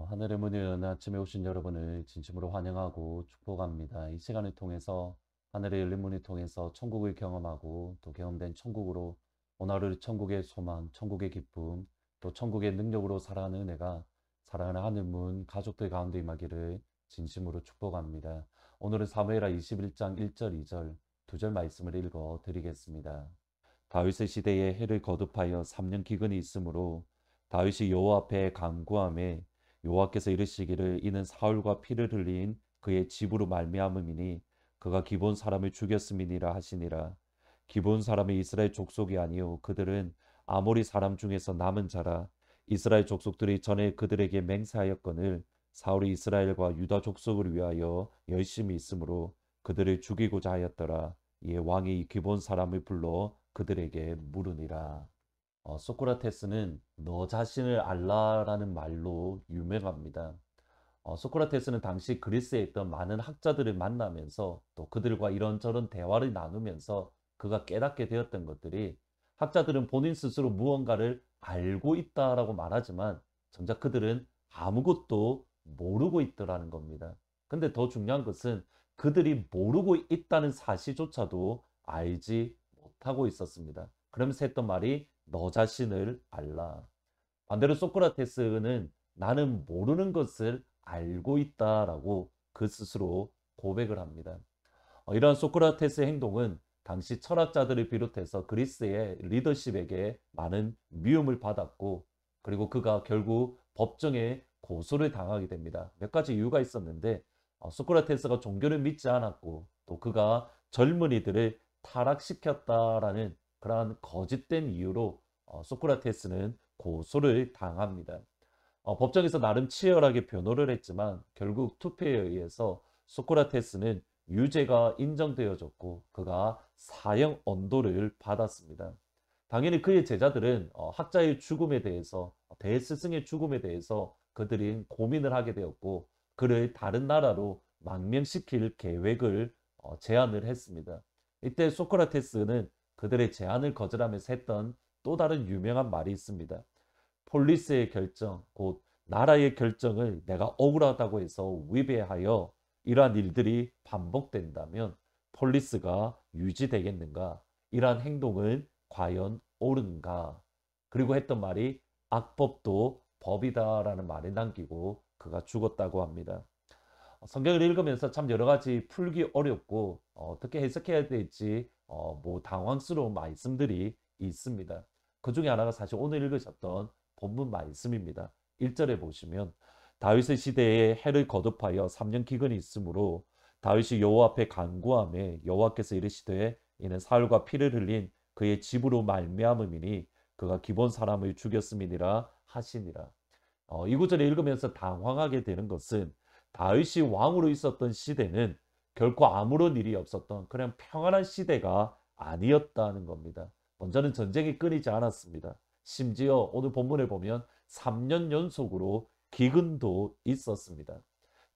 하늘의 문을 여는 아침에 오신 여러분을 진심으로 환영하고 축복합니다. 이 시간을 통해서 하늘의 열린 문을 통해서 천국을 경험하고 또 경험된 천국으로 오늘 천국의 소망, 천국의 기쁨, 또 천국의 능력으로 살아가는 은혜가 사랑하는 하늘문 가족들 가운데 임하기를 진심으로 축복합니다. 오늘은 사무엘하 21장 1절 2절 두 절 말씀을 읽어 드리겠습니다. 다윗의 시대에 해를 거듭하여 3년 기근이 있으므로 다윗이 여호와 앞에 간구하매 여호와께서 이르시기를 이는 사울과 피를 흘린 그의 집으로 말미암음이니 그가 기본 사람을 죽였음이니라 하시니라. 기본 사람이 이스라엘 족속이 아니요 그들은 아모리 사람 중에서 남은 자라. 이스라엘 족속들이 전에 그들에게 맹세하였거늘 사울이 이스라엘과 유다 족속을 위하여 열심히 있으므로 그들을 죽이고자 하였더라. 이에 왕이 이 기본 사람을 불러 그들에게 물으니라. 소크라테스는 너 자신을 알라라는 말로 유명합니다. 소크라테스는 당시 그리스에 있던 많은 학자들을 만나면서 또 그들과 이런저런 대화를 나누면서 그가 깨닫게 되었던 것들이, 학자들은 본인 스스로 무언가를 알고 있다라고 말하지만 정작 그들은 아무것도 모르고 있더라는 겁니다. 근데 더 중요한 것은 그들이 모르고 있다는 사실조차도 알지 못하고 있었습니다. 그러면서 했던 말이 너 자신을 알라. 반대로 소크라테스는 나는 모르는 것을 알고 있다라고 그 스스로 고백을 합니다. 이러한 소크라테스의 행동은 당시 철학자들을 비롯해서 그리스의 리더십에게 많은 미움을 받았고, 그리고 그가 결국 법정에 고소를 당하게 됩니다. 몇 가지 이유가 있었는데, 소크라테스가 종교를 믿지 않았고 또 그가 젊은이들을 타락시켰다라는 그러한 거짓된 이유로 소크라테스는 고소를 당합니다. 법정에서 나름 치열하게 변호를 했지만 결국 투표에 의해서 소크라테스는 유죄가 인정되어졌고 그가 사형 언도를 받았습니다. 당연히 그의 제자들은 학자의 죽음에 대해서, 대스승의 죽음에 대해서 그들이 고민을 하게 되었고 그를 다른 나라로 망명시킬 계획을 제안을 했습니다. 이때 소크라테스는 그들의 제안을 거절하면서 했던 또 다른 유명한 말이 있습니다. 폴리스의 결정, 곧 나라의 결정을 내가 억울하다고 해서 위배하여 이러한 일들이 반복된다면 폴리스가 유지되겠는가? 이러한 행동은 과연 옳은가? 그리고 했던 말이 악법도 법이다라는 말을 남기고 그가 죽었다고 합니다. 성경을 읽으면서 참 여러 가지 풀기 어렵고 어떻게 해석해야 될지 뭐 당황스러운 말씀들이 있습니다. 그 중에 하나가 사실 오늘 읽으셨던 본문 말씀입니다. 1절에 보시면 다윗의 시대에 해를 거듭하여 3년 기근이 있으므로 다윗이 여호와 앞에 간구하매 여호와께서 이르시되 이는 사울과 피를 흘린 그의 집으로 말미암음이니 그가 기본 사람을 죽였음이니라 하시니라. 이 구절을 읽으면서 당황하게 되는 것은 다윗이 왕으로 있었던 시대는 결코 아무런 일이 없었던 그냥 평안한 시대가 아니었다는 겁니다. 먼저는 전쟁이 끊이지 않았습니다. 심지어 오늘 본문에 보면 3년 연속으로 기근도 있었습니다.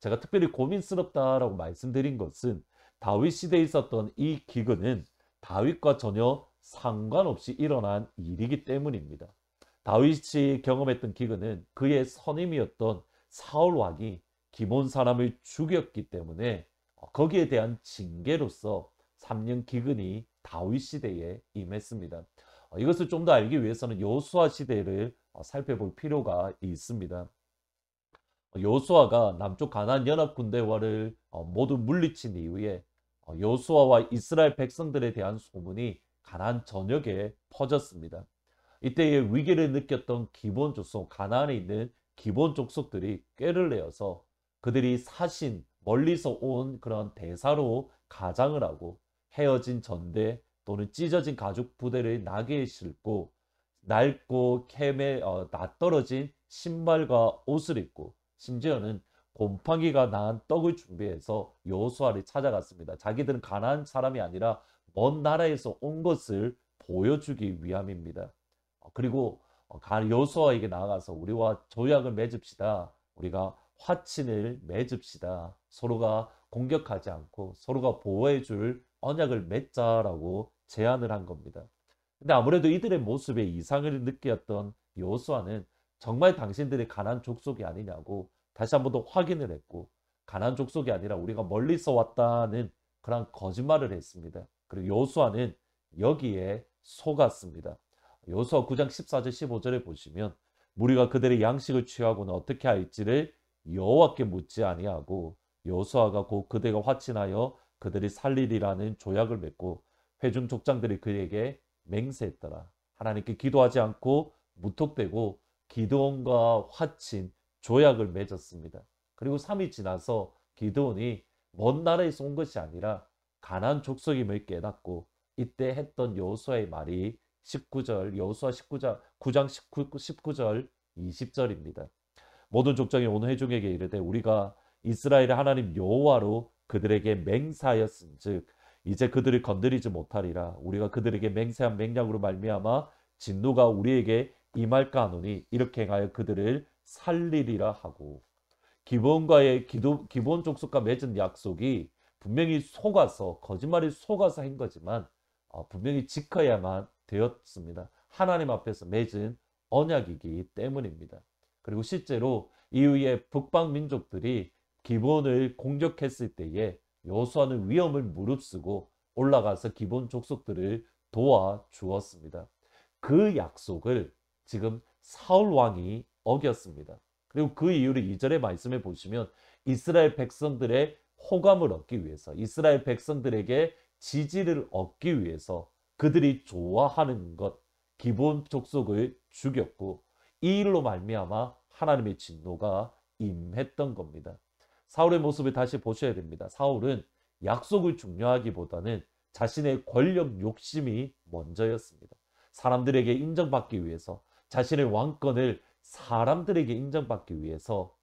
제가 특별히 고민스럽다라고 말씀드린 것은 다윗 시대에 있었던 이 기근은 다윗과 전혀 상관없이 일어난 일이기 때문입니다. 다윗이 경험했던 기근은 그의 선임이었던 사울 왕이 기본 사람을 죽였기 때문에 거기에 대한 징계로서 3년 기근이 다윗 시대에 임했습니다. 이것을 좀 더 알기 위해서는 여호수아 시대를 살펴볼 필요가 있습니다. 여호수아가 남쪽 가나안 연합 군대와를 모두 물리친 이후에 여호수아와 이스라엘 백성들에 대한 소문이 가나안 전역에 퍼졌습니다. 이때의 위기를 느꼈던 기본 족속, 가나안에 있는 기본 족속들이 꾀를 내어서 그들이 사신 멀리서 온 그런 대사로 가장을 하고 헤어진 전대 또는 찢어진 가죽 부대를 나귀에 싣고 낡고 낯떨어진 신발과 옷을 입고 심지어는 곰팡이가 난 떡을 준비해서 여호수아를 찾아갔습니다. 자기들은 가나안 사람이 아니라 먼 나라에서 온 것을 보여주기 위함입니다. 그리고 여호수아에게 나아가서 우리와 조약을 맺읍시다. 우리가 화친을 맺읍시다. 서로가 공격하지 않고 서로가 보호해 줄 언약을 맺자라고 제안을 한 겁니다. 근데 아무래도 이들의 모습에 이상을 느꼈던 여호수아는 정말 당신들이 가나안 족속이 아니냐고 다시 한 번 더 확인을 했고, 가나안 족속이 아니라 우리가 멀리서 왔다는 그런 거짓말을 했습니다. 그리고 여호수아는 여기에 속았습니다. 여호수아 9장 14절 15절에 보시면 무리가 그들의 양식을 취하고는 어떻게 할지를 여호와께 묻지 아니하고 여호수아가 곧 그들과 화친하여 그들이 살리리라는 조약을 맺고 회중 족장들이 그에게 맹세했더라. 하나님께 기도하지 않고 무턱대고 기드온과 화친 조약을 맺었습니다. 그리고 3일 지나서 기드온이 먼 나라에서 온 것이 아니라 가나안 족속임을 깨닫고 이때 했던 여호수아의 말이 19절 여호수아 19장 9장 19절 20절입니다. 모든 족장이 온 회중에게 이르되 우리가 이스라엘의 하나님 여호와로 그들에게 맹세하였은즉 이제 그들을 건드리지 못하리라. 우리가 그들에게 맹세한 맹약으로 말미암아 진노가 우리에게 임할까 하노니 이렇게 행하여 그들을 살리리라 하고, 기본 족속과 맺은 약속이 분명히 속아서 거짓말이 속아서 한 거지만 분명히 지켜야만 되었습니다. 하나님 앞에서 맺은 언약이기 때문입니다. 그리고 실제로 이후에 북방 민족들이 기본을 공격했을 때에 여호수아는 위험을 무릅쓰고 올라가서 기본 족속들을 도와주었습니다. 그 약속을 지금 사울 왕이 어겼습니다. 그리고 그 이유를 2절의 말씀에 보시면 이스라엘 백성들의 호감을 얻기 위해서, 이스라엘 백성들에게 지지를 얻기 위해서 그들이 좋아하는 것, 기본 족속을 죽였고 이 일로 말미암아 하나님의 진노가 임했던 겁니다. 사울의 모습을 다시 보셔야 됩니다. 사울은 약속을 중요하기보다는 자신의 권력 욕심이 먼저였습니다. 사람들에게 인정받기 위해서, 자신의 왕권을 사람들에게 인정받기 위해서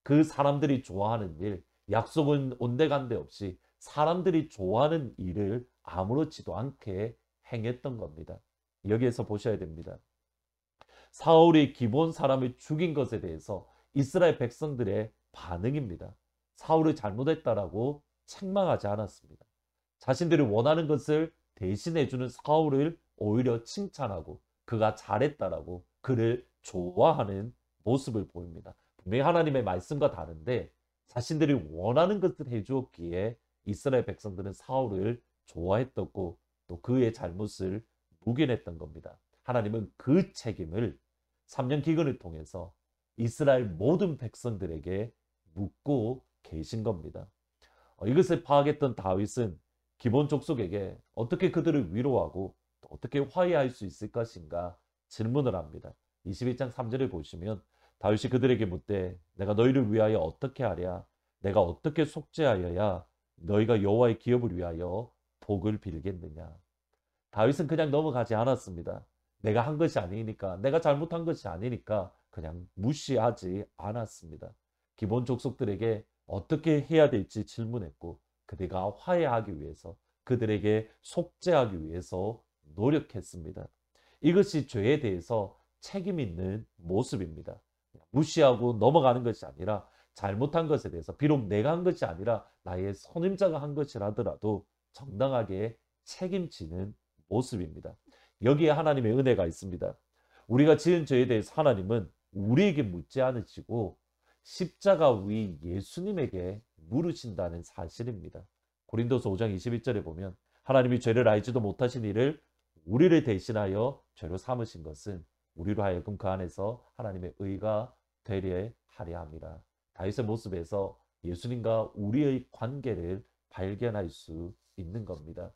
그 사람들이 좋아하는 일, 약속은 온데간데 없이 사람들이 좋아하는 일을 아무렇지도 않게 행했던 겁니다. 여기에서 보셔야 됩니다. 사울이 기본 사람을 죽인 것에 대해서 이스라엘 백성들의 반응입니다. 사울이 잘못했다라고 책망하지 않았습니다. 자신들이 원하는 것을 대신해주는 사울을 오히려 칭찬하고 그가 잘했다라고 그를 좋아하는 모습을 보입니다. 분명히 하나님의 말씀과 다른데 자신들이 원하는 것을 해주었기에 이스라엘 백성들은 사울을 좋아했었고 또 그의 잘못을 묵인했던 겁니다. 하나님은 그 책임을 3년 기근을 통해서 이스라엘 모든 백성들에게 묻고 계신 겁니다. 이것을 파악했던 다윗은 기본 족속에게 어떻게 그들을 위로하고 또 어떻게 화해할 수 있을 것인가 질문을 합니다. 21장 3절을 보시면 다윗이 그들에게 묻되 내가 너희를 위하여 어떻게 하랴? 내가 어떻게 속죄하여야 너희가 여호와의 기업을 위하여 복을 빌겠느냐? 다윗은 그냥 넘어가지 않았습니다. 내가 한 것이 아니니까, 내가 잘못한 것이 아니니까 그냥 무시하지 않았습니다. 기본 족속들에게 어떻게 해야 될지 질문했고 그들과 화해하기 위해서, 그들에게 속죄하기 위해서 노력했습니다. 이것이 죄에 대해서 책임 있는 모습입니다. 무시하고 넘어가는 것이 아니라 잘못한 것에 대해서, 비록 내가 한 것이 아니라 나의 선임자가 한 것이라더라도 정당하게 책임지는 모습입니다. 여기에 하나님의 은혜가 있습니다. 우리가 지은 죄에 대해서 하나님은 우리에게 묻지 않으시고 십자가 위 예수님에게 물으신다는 사실입니다. 고린도서 5장 21절에 보면 하나님이 죄를 알지도 못하신 이를 우리를 대신하여 죄로 삼으신 것은 우리로 하여금 그 안에서 하나님의 의가 되려 하려 함이라. 다윗의 모습에서 예수님과 우리의 관계를 발견할 수 있는 겁니다.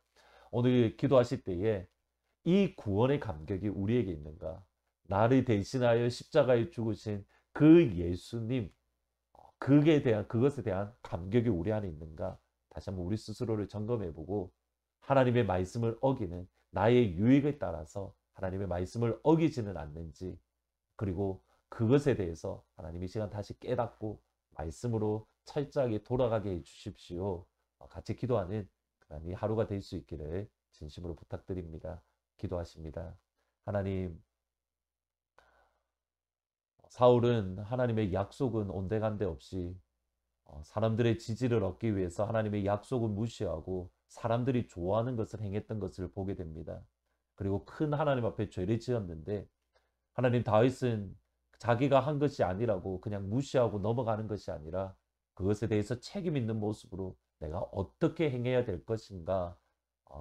오늘 기도하실 때에 이 구원의 감격이 우리에게 있는가? 나를 대신하여 십자가에 죽으신 그 예수님, 그것에 대한 감격이 우리 안에 있는가? 다시 한번 우리 스스로를 점검해보고 하나님의 말씀을 어기는 나의 유익에 따라서 하나님의 말씀을 어기지는 않는지, 그리고 그것에 대해서 하나님이 시간 다시 깨닫고 말씀으로 철저하게 돌아가게 해 주십시오. 같이 기도하는 그런 이 하루가 될 수 있기를 진심으로 부탁드립니다. 기도하십니다. 하나님, 사울은 하나님의 약속은 온데간데 없이 사람들의 지지를 얻기 위해서 하나님의 약속을 무시하고 사람들이 좋아하는 것을 행했던 것을 보게 됩니다. 그리고 큰 하나님 앞에 죄를 지었는데 하나님, 다윗은 자기가 한 것이 아니라고 그냥 무시하고 넘어가는 것이 아니라 그것에 대해서 책임 있는 모습으로 내가 어떻게 행해야 될 것인가,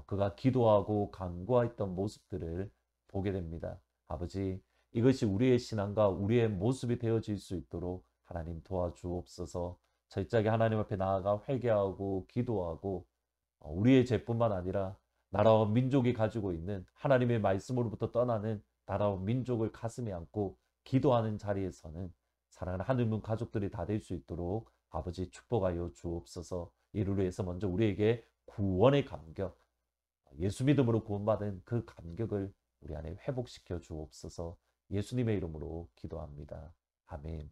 그가 기도하고 간구했던 모습들을 보게 됩니다. 아버지, 이것이 우리의 신앙과 우리의 모습이 되어질 수 있도록 하나님 도와주옵소서. 철저하게 하나님 앞에 나아가 회개하고 기도하고 우리의 죄뿐만 아니라 나라와 민족이 가지고 있는 하나님의 말씀으로부터 떠나는 나라와 민족을 가슴에 안고 기도하는 자리에서는 사랑하는 하늘문 가족들이 다 될 수 있도록 아버지 축복하여 주옵소서. 이를 위해서 먼저 우리에게 구원의 감격, 예수 믿음으로 구원받은 그 감격을 우리 안에 회복시켜 주옵소서. 예수님의 이름으로 기도합니다. 아멘.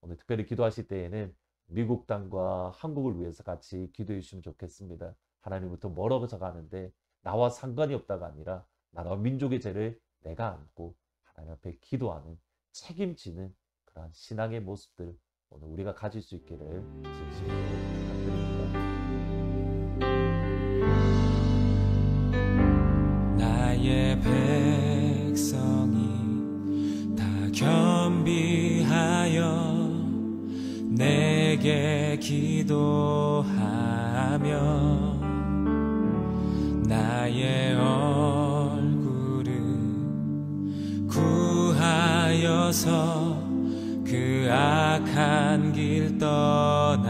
오늘 특별히 기도하실 때에는 미국 땅과 한국을 위해서 같이 기도해 주시면 좋겠습니다. 하나님부터 멀어져 가는데 나와 상관이 없다가 아니라 나라와 민족의 죄를 내가 안고 하나님 앞에 기도하는, 책임지는 그러한 신앙의 모습들 오늘 우리가 가질 수 있기를 진심으로 부탁드립니다. 나의 백성이 다 겸비하여 내게 기도하며 나의 얼굴을 구하여서 그 악한 길 떠나며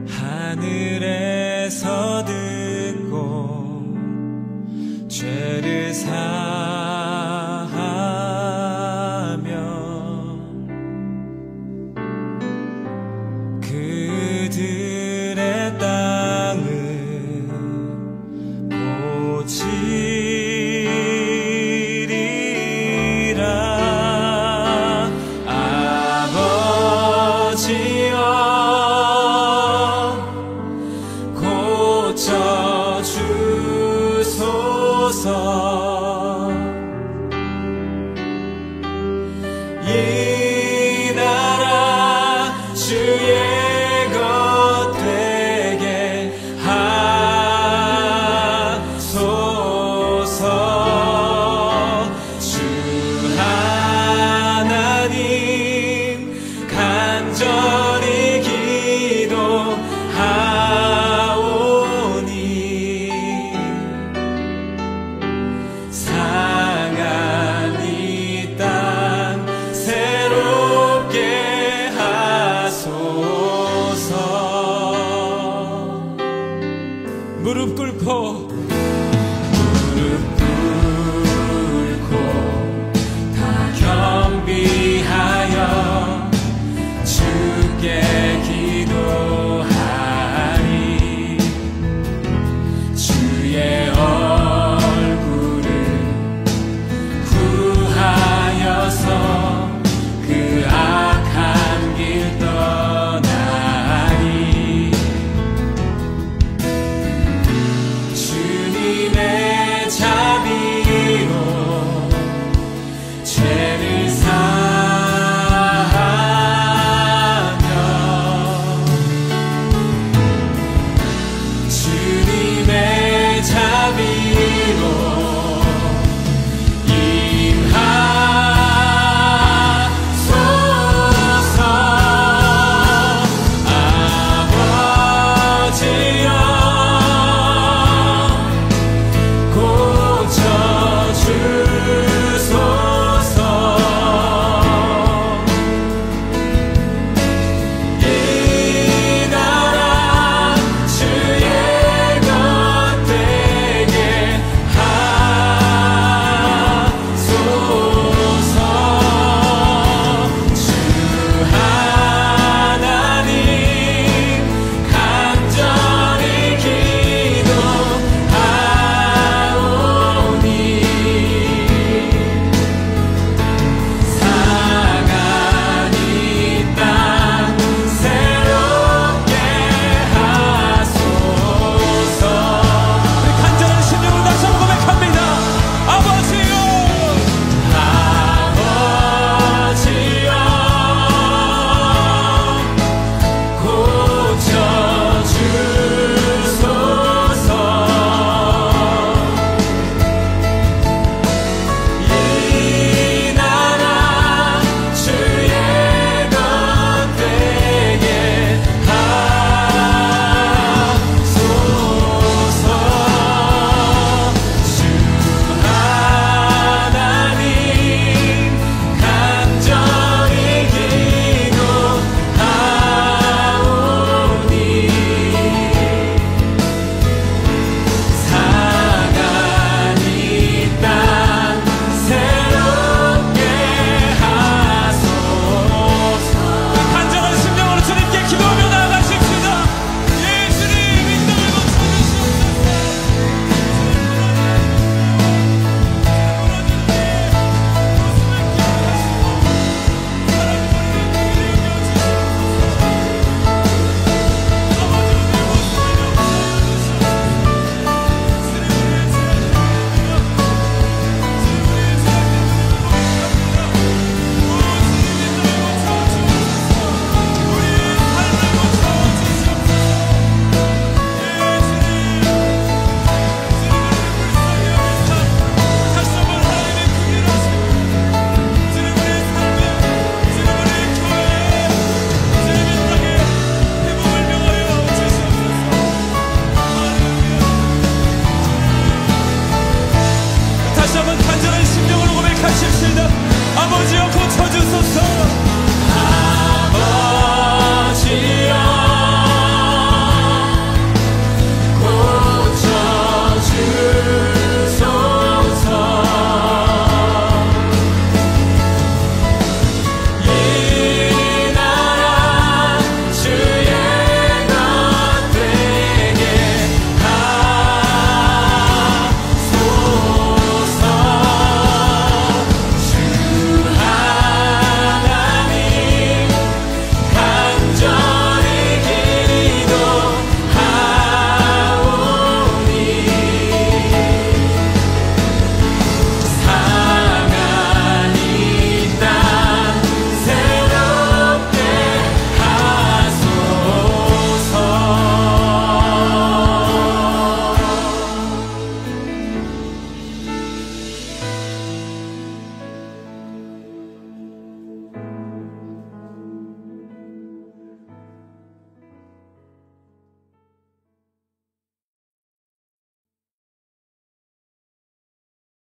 하늘에서 듣고 죄를